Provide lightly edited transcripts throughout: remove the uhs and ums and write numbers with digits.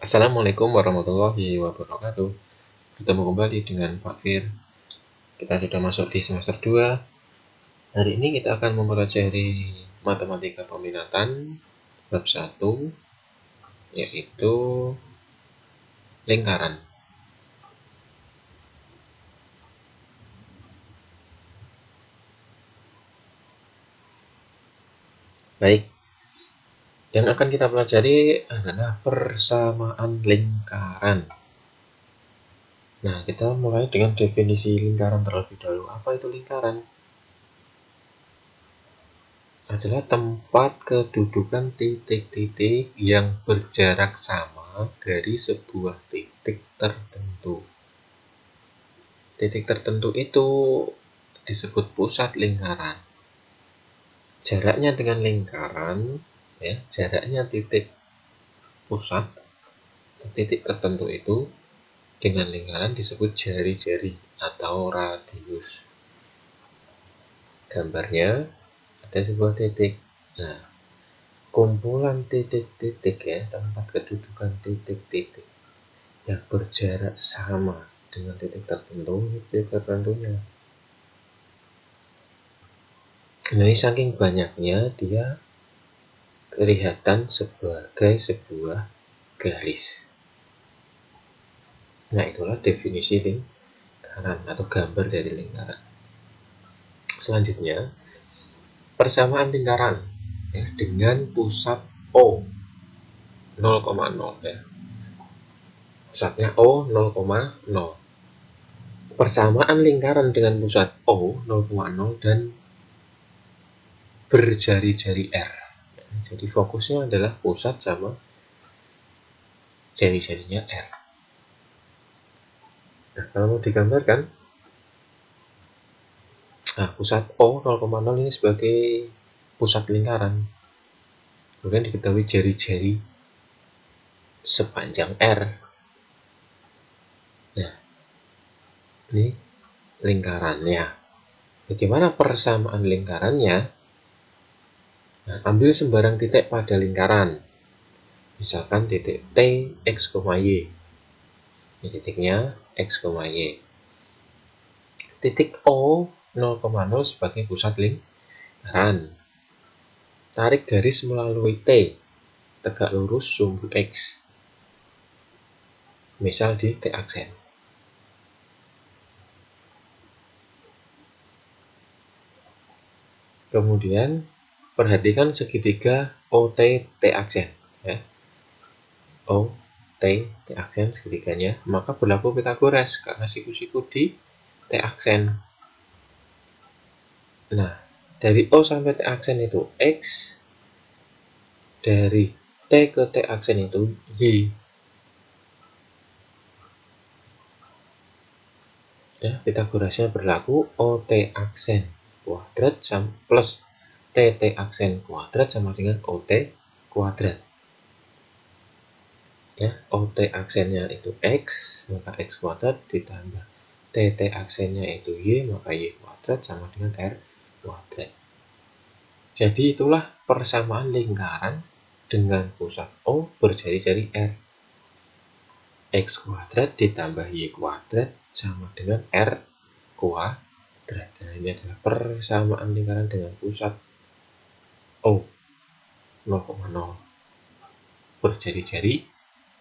Assalamualaikum warahmatullahi wabarakatuh. Bertemu kembali dengan Pak Fir. Kita sudah masuk di semester 2. Hari ini kita akan mempelajari matematika peminatan bab 1, yaitu lingkaran. Baik, yang akan kita pelajari adalah persamaan lingkaran. Nah, kita mulai dengan definisi lingkaran terlebih dahulu. Apa itu lingkaran? Adalah tempat kedudukan titik-titik yang berjarak sama dari sebuah titik tertentu. Titik tertentu itu disebut pusat lingkaran. Jaraknya dengan lingkaran, jaraknya titik pusat, titik tertentu itu dengan lingkaran disebut jari-jari atau radius. Gambarnya ada sebuah titik. Nah, kumpulan titik-titik tempat kedudukan titik-titik yang berjarak sama dengan titik tertentunya. Nah, ini saking banyaknya dia kelihatan sebagai sebuah garis. Nah, itulah definisi lingkaran atau gambar dari lingkaran. Selanjutnya, persamaan lingkaran dengan pusat O 0,0 Pusatnya O 0,0. Persamaan lingkaran dengan pusat O 0,0 dan berjari-jari R. Jadi fokusnya adalah pusat sama jari-jarinya R. Nah, kalau mau digambarkan, pusat O 0,0 ini sebagai pusat lingkaran. Kemudian diketahui jari-jari sepanjang R. Nah, ini lingkarannya. Bagaimana persamaan lingkarannya? Nah, ambil sembarang titik pada lingkaran. Misalkan titik T, X, Y. Ini titiknya X, Y. Titik O 0,0 sebagai pusat lingkaran. Tarik garis melalui T, tegak lurus sumbu X. Misal di T aksen. Kemudian perhatikan segitiga OT T aksen. OT T aksen segitiganya, maka berlaku Pythagoras karena siku-siku di T aksen. Nah, dari O sampai T aksen itu X, dari T ke T aksen itu Y. Pythagorasnya berlaku OT aksen kuadrat plus TT aksen kuadrat sama dengan OT kuadrat. OT aksennya itu X, maka X kuadrat ditambah TT aksennya itu Y, maka Y kuadrat sama dengan R kuadrat. Jadi itulah persamaan lingkaran dengan pusat O berjari-jari R. X kuadrat ditambah Y kuadrat sama dengan R kuadrat. Nah, ini adalah persamaan lingkaran dengan pusat O 0,0 berjari-jari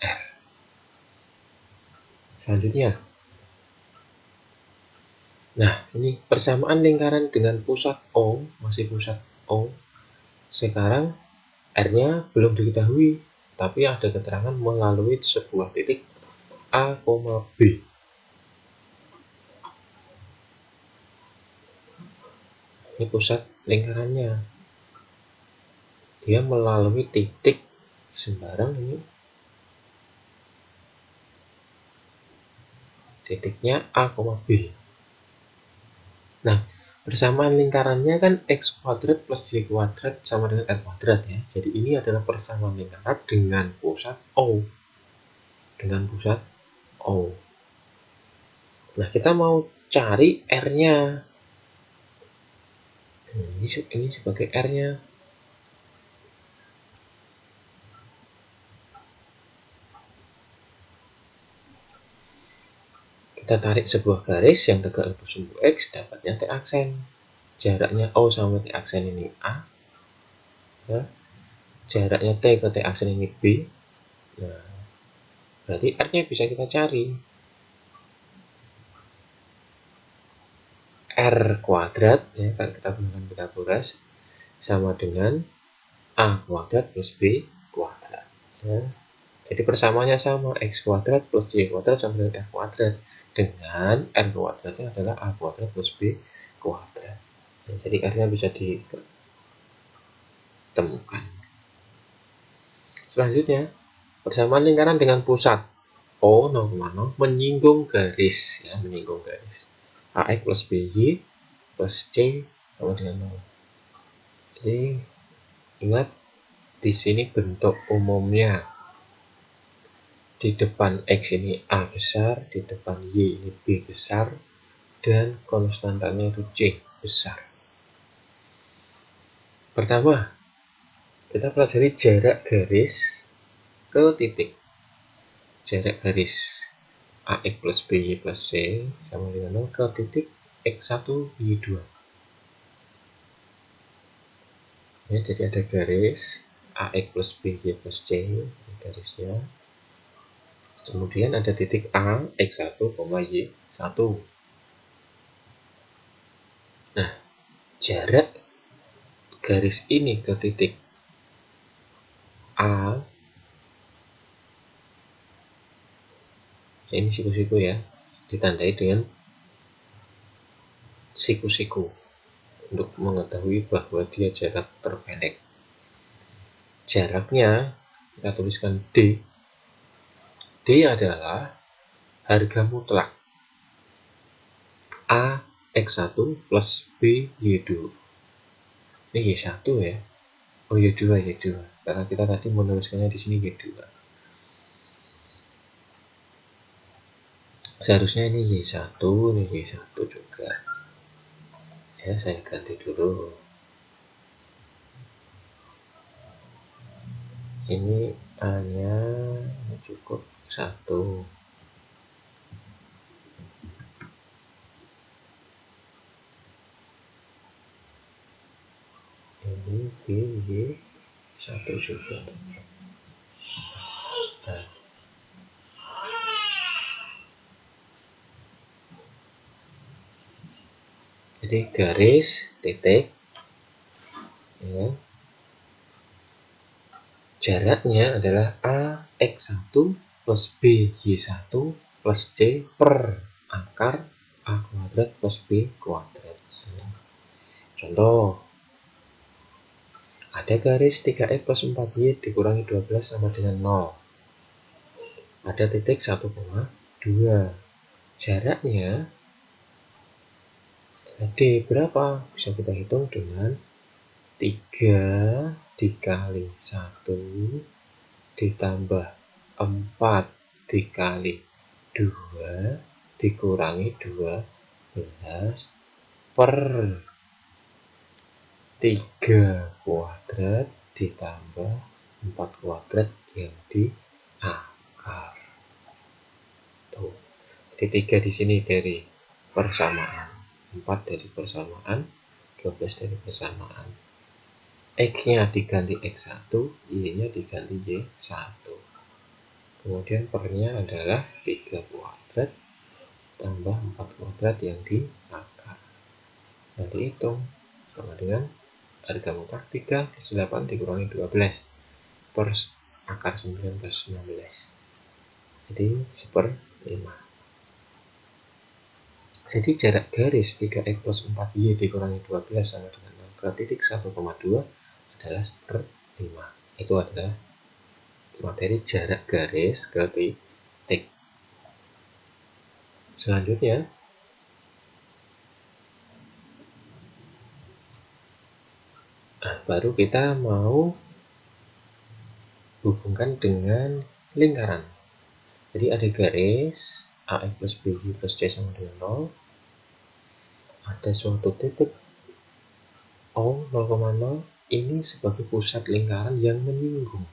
R. Selanjutnya, nah ini persamaan lingkaran dengan pusat O, masih pusat O. Sekarang R-nya belum diketahui, tapi ada keterangan melalui sebuah titik A, B. Ini pusat lingkarannya. Dia melalui titik sembarang ini. Titiknya A, B. Nah, persamaan lingkarannya kan X kuadrat plus Y kuadrat sama dengan R kuadrat ya. Jadi ini adalah persamaan lingkaran dengan pusat O. Dengan pusat O. Nah, kita mau cari R-nya. Ini sebagai R-nya. Kita tarik sebuah garis yang tegak lurus sumbu X, dapatnya T aksen. Jaraknya O sama T aksen ini A. Ya. Jaraknya T ke T aksen ini B. Nah, berarti R-nya bisa kita cari. R kuadrat, ya kan kita gunakan Pythagoras, sama dengan A kuadrat plus B kuadrat. Ya. Jadi persamaannya sama, X kuadrat plus Y kuadrat sama dengan R kuadrat. Dengan R kuadratnya adalah A kuadrat plus B kuadrat. Nah, jadi R-nya bisa ditemukan. Selanjutnya, persamaan lingkaran dengan pusat O 0,0 menyinggung garis, ya, menyinggung garis. AX plus BY plus C sama dengan 0. Jadi ingat di sini bentuk umumnya. Di depan X ini A besar, di depan Y ini B besar, dan konstantanya itu C besar. Pertama, kita pelajari jarak garis ke titik. Jarak garis AX plus BY plus C sama dengan 0 ke titik X1, Y2. Ya, jadi ada garis AX plus BY plus C, garisnya. Kemudian ada titik A, X1, Y1. Nah, jarak garis ini ke titik A, ini siku-siku ya, ditandai dengan siku-siku untuk mengetahui bahwa dia jarak terpendek. Jaraknya kita tuliskan D. D adalah harga mutlak A X1 plus B Y2. Ini Y1 ya. Oh, Y2, Y2. Karena kita tadi menuliskannya di sini Y2. Seharusnya ini Y1, ini Y1 juga. Ya, saya ganti dulu. Ini A-nya cukup 1. Ini B, Y1 juga. Nah, jadi garis titik, ya, jaraknya adalah A X1 plus B Y1 plus C per akar A kuadrat plus B kuadrat. Contoh, ada garis 3X plus 4Y dikurangi 12 sama dengan 0. Ada titik 1,2. Jaraknya D berapa? Bisa kita hitung dengan 3 dikali 1 ditambah 4 dikali 2 dikurangi 12 per 3 kuadrat ditambah 4 kuadrat yang di akar. Tuh. Jadi 3 di sini dari persamaan, 4 dari persamaan, 12 dari persamaan. X-nya diganti X1, Y-nya diganti Y1. Kemudian pernya adalah 3 kuadrat tambah 4 kuadrat yang di akar. Nah, dihitung sama dengan harga mutlak 3 plus 8 dikurangi 12 per akar 9 plus 16. Jadi 1/5. Jadi jarak garis 3X plus 4Y dikurangi 12 sama dengan 0 ke titik 1,2 adalah 1/5. Itu adalah materi jarak garis ke titik. Selanjutnya, baru kita mau hubungkan dengan lingkaran. Jadi ada garis AX plus BY plus C sama dengan 0. Ada suatu titik O 0,0. Ini sebagai pusat lingkaran yang menyinggung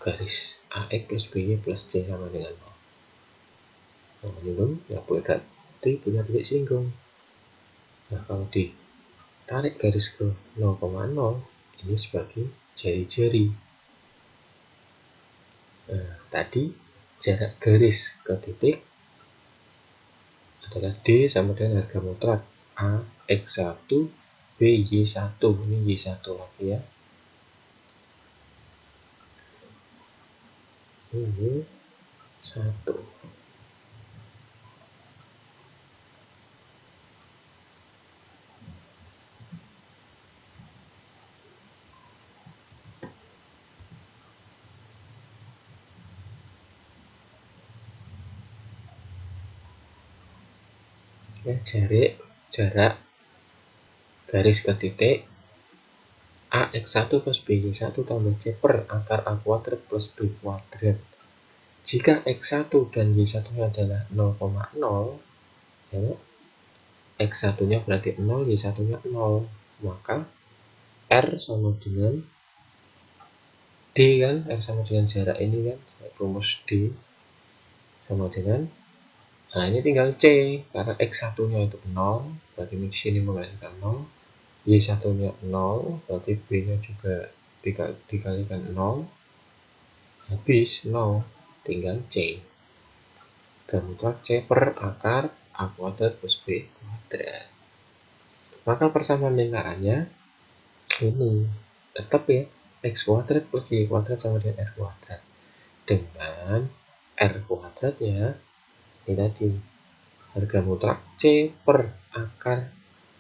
garis AX plus BY plus C sama dengan 0. Nah, minum ya berarti punya titik singgung. Nah, kalau ditarik garis ke 0,0, ini sebagai jari-jari. Nah, tadi jarak garis ke titik adalah D sama dengan harga mutlak A X1 B Y1. Ini Y1 lagi ya. Ini 1. Ya, jarak garis ke titik AX1 plus BY1 tambah C per akar A kuadrat plus B kuadrat. Jika X1 dan Y1 adalah 0,0, ya, X1 nya berarti 0, Y1 nya 0, maka R sama dengan D kan, R sama dengan jarak ini kan, rumus D sama dengan, nah ini tinggal C, karena X1 nya itu 0, berarti ini di sini menghasilkan 0, Y1 nya 0, berarti B nya juga dikalikan 0, habis 0, tinggal C. Dan mutlak C per akar A kuadrat plus B kuadrat. Maka persamaan lingkarannya ini tetap ya, X kuadrat plus Y kuadrat sama dengan R kuadrat. Dengan R kuadratnya ini tadi harga mutlak C per akar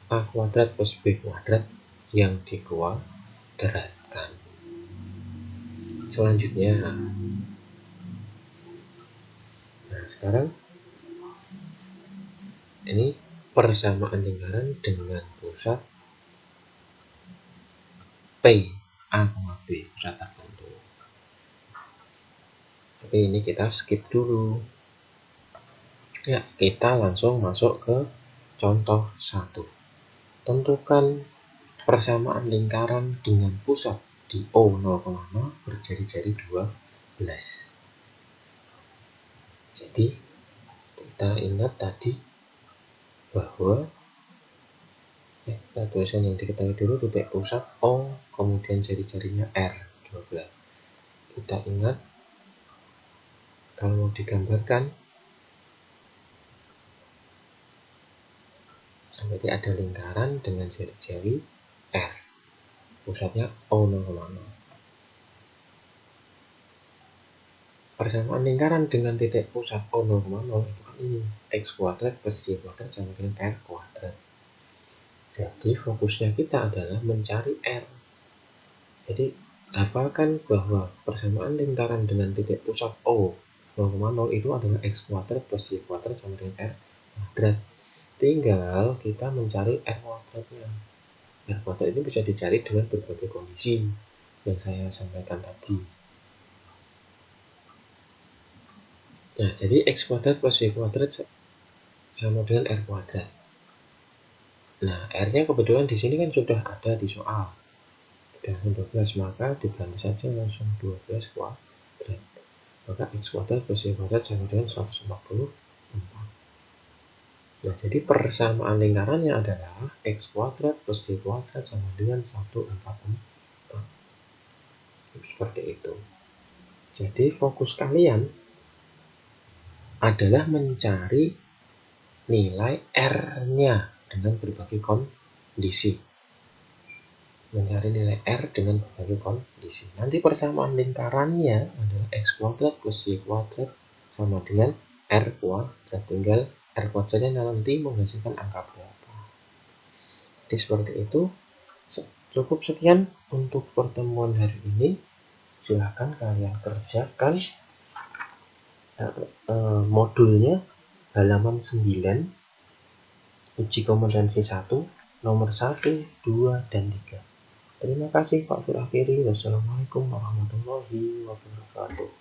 A kuadrat plus B kuadrat yang dikuadratkan. Selanjutnya, nah sekarang ini persamaan lingkaran dengan pusat P A, B, pusat tertentu. Tapi ini kita skip dulu. Ya, kita langsung masuk ke contoh 1. Tentukan persamaan lingkaran dengan pusat di O 0,0 berjari-jari 12. Jadi kita ingat tadi bahwa kita tulisan yang diketahui dulu, titik pusat O, kemudian jari-jarinya R 12. Kita ingat kalau mau digambarkan, berarti ada lingkaran dengan jari-jari R, pusatnya O 0,0. Persamaan lingkaran dengan titik pusat O 0,0 itu kan ini, X kuadrat plus Y kuadrat sama dengan R kuadrat. Jadi fokusnya kita adalah mencari R. Jadi hafalkan bahwa persamaan lingkaran dengan titik pusat O 0,0 itu adalah X kuadrat plus Y kuadrat sama dengan R kuadrat. Tinggal kita mencari R kuadratnya. R kuadrat ini bisa dicari dengan berbagai kondisi yang saya sampaikan tadi. Nah, jadi X kuadrat plus Y kuadrat sama dengan R kuadrat. Nah, R-nya kebetulan di sini kan sudah ada di soal. Sudah 12, maka diganti saja langsung 12 kuadrat. Maka X kuadrat plus Y kuadrat sama dengan 144. Nah, jadi persamaan lingkarannya adalah X kuadrat plus Y kuadrat sama dengan 144. Seperti itu. Jadi fokus kalian adalah mencari nilai R-nya dengan berbagai kondisi. Mencari nilai R dengan berbagai kondisi. Nanti persamaan lingkarannya adalah X kuadrat plus Y kuadrat sama dengan R kuadrat. Tinggal R kuadratnya nanti menghasilkan angka berapa. Jadi seperti itu. Cukup sekian untuk pertemuan hari ini. Silahkan kalian kerjakan modulnya halaman 9, uji kompetensi 1, nomor 1, 2, dan 3. Terima kasih Pak Firakhiri. Wassalamualaikum warahmatullahi wabarakatuh.